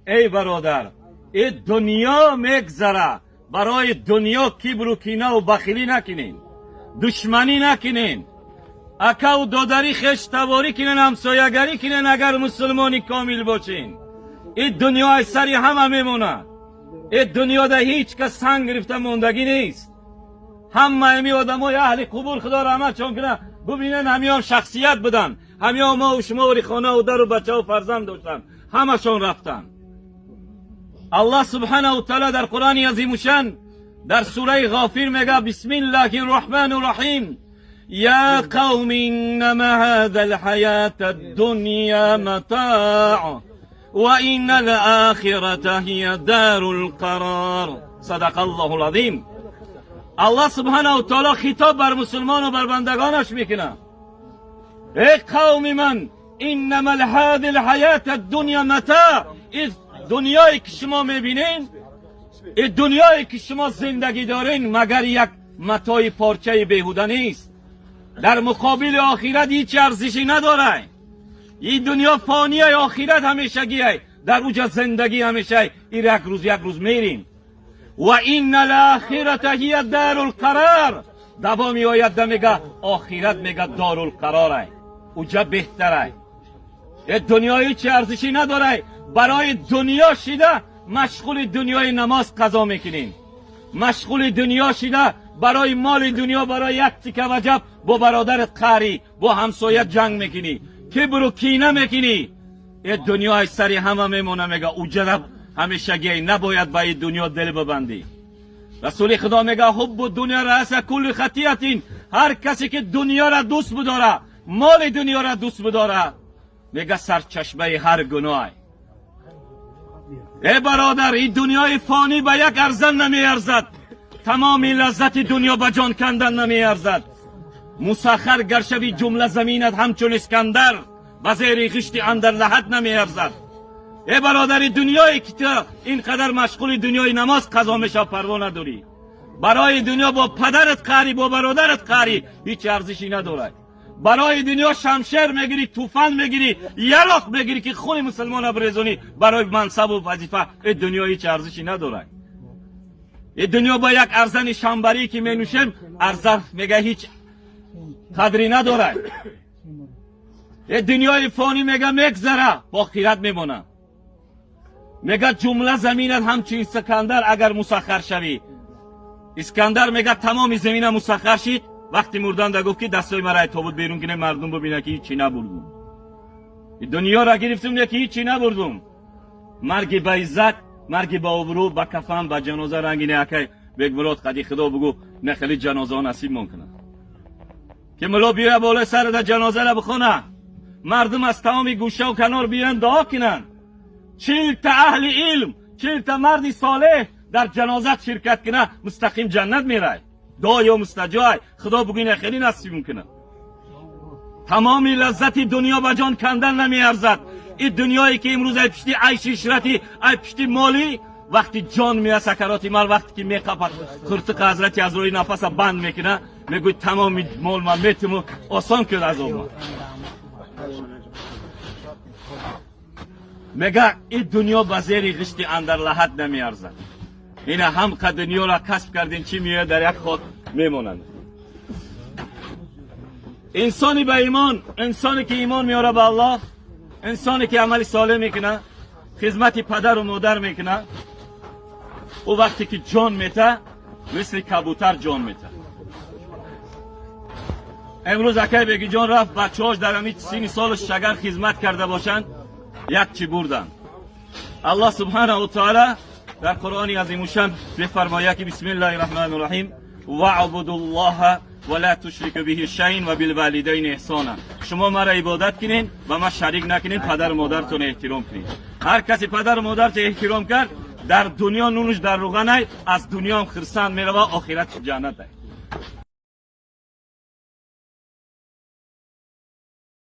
ای برادر، این دنیا میگذره. برای دنیا کبر و کینه و بخیلی نکنین، دشمنی نکنین، اکا و دادری خشتواری کنین، همسایگری کنین اگر مسلمانی کامل باشین. این دنیا سری همه میمونه. این دنیا ده هیچ کس سنگ گرفته موندگی نیست. همه امی آدمای اهل قبول خدا رحمت چون کنه ببینن همیان شخصیت بدن، همیان ما و شما و خانه و در و بچه و فرزند داشتن، همشون رفتن. الله سبحانه و تعالی در قرآن عظیم شان در سوره غافر میگه بسم الله الرحمن الرحیم یا قوم انما هذا الحیات الدنیا متاع و این الاخرة هی دار القرار. صدق الله العظیم. الله سبحانه و تعالی خطاب بر مسلمان و بر بندگانش میکنه. ای قوم من انما هذه الحیات الدنیا متاع، دنیایی که شما میبینین، این دنیایی که شما زندگی دارین مگر یک متاع پارچه بیهوده نیست. در مقابل آخرت هیچ ارزشی نداره. این دنیا فانی، آخرت همیشگیه، در اوج زندگی همیشه یک روز میریم. و این الاخرة هی دار القرار، دوامی آید میگه آخرت میگه دار القراره، اوجا بهتره. این دنیا هیچ ارزشی نداره. برای دنیا شده مشغول دنیای نماز قضا میکنین، مشغول دنیا شده برای مال دنیا، برای یک تیکه وجب با برادرت قهری، با همسایت جنگ میکنی، کبر و کینه میکنی. این دنیا سری همه میمونه. میگه اوجا همیشگی نباید با این دنیا دل ببندی. رسول خدا میگه حب دنیا رأس کل خطیئة، هر کسی که دنیا را دوست بداره، مال دنیا را دوست بداره، میگه سرچشمه هر گناه. ای برادر، این دنیای فانی به یک ارزن نمی ارزد. تمامی لذت دنیا به جان کندن نمی ارزد. مسخر گر شوی جمله زمینت همچون اسکندر، به زیر خشت اندر لحد نمی ارزد. ای برادر، دنیایی که تو اینقدر مشغول دنیای نماز قضا میشه پروا نداری، برای دنیا با پدرت قهری، با برادرت قهری، هیچ ارزشی نداره. برای دنیا شمشیر میگیری، طوفان میگیری، یلاق میگیری که خون مسلمان بریزونی برای منصب و وظیفه. این دنیا هیچ ارزشی نداره. این دنیا با یک ارزن شنبری که مینوشیم ارزش میگه هیچ قدری نداره. این دنیای فانی میگه میگذره، با آخرت میمونه. میگه جمله زمینت همچون اسکندر اگر مسخر شوی. اسکندر میگه تمام زمین مسخر شید، وقتی مردن دا گفت که دستای مرا تابوت بیرون کنه مردم ببینه که هیچی نبردم. دنیا را گرفتم که هیچی نبردم. مرگ با عزت، مرگ با آبرو، با کفن، با جنازه رنگینه اکی بگ مراد قدی خدا بگو نخلی جنازه نصیب ممکنه. که ملا بیای بالا سر دا جنازه را بخونه، مردم از تمام گوشه و کنار بیان دعا کنن. 40 تا اهل علم، 40 تا مرد صالح در جنازه شرکت کنه، مستقیم جنت میره. دعای و مستجاب خدا بگوین خیلی نصیب میکنه. تمامی لذت دنیا با جان کندن نمیارزد. این دنیایی که امروز ای پشتی عیش اشرتی، ای پشتی مالی، وقتی جان میاد سکراتی مال، وقتی که میقپد خرطق حضرت از روی نفس بند میکنه، میگوید تمام مال من میتم آسان کرد از اون. میگه این دنیا با زیر غشت اندر لحد نمیارزد. این هم قد دنیا را کسب کردین چی میاد در یک خود میمونند. انسانی به ایمان، انسانی که ایمان میاره به الله، انسانی که عمل صالح میکنه، خدمت پدر و مادر میکنه، او وقتی که جان میته مثل کبوتر جان میته. امروز اکی بگی جان رفت، بچه‌هاش در همین 30 سالش شگر خدمت کرده باشند، یک چی بردن. الله سبحانه و تعالی در قرآن عظیم شان بفرماید که بسم الله الرحمن الرحیم واعبدوا الله ولا تشركوا به شیئا وبالوالدین احسانا. شما مرا عبادت کنین و ما شریک نکنین، پدر و مادرتون احترام کنین. هر کسی پدر و مادرت احترام کرد در دنیا نونش در روغن، از دنیا هم خرسند میره و آخرت جنت.